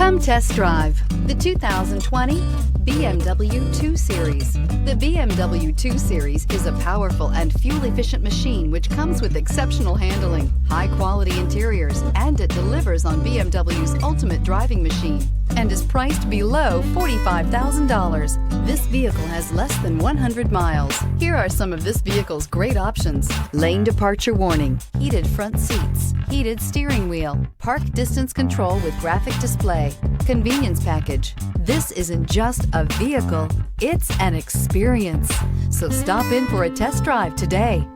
Come test drive the 2020 BMW 2 Series. The BMW 2 Series is a powerful and fuel-efficient machine which comes with exceptional handling, high-quality interiors, and it delivers on BMW's ultimate driving machine and is priced below $45,000. This vehicle has less than 100 miles. Here are some of this vehicle's great options: lane departure warning, heated front seats, heated steering wheel, park distance control with graphic display, convenience package. This isn't just a vehicle, it's an experience. So stop in for a test drive today.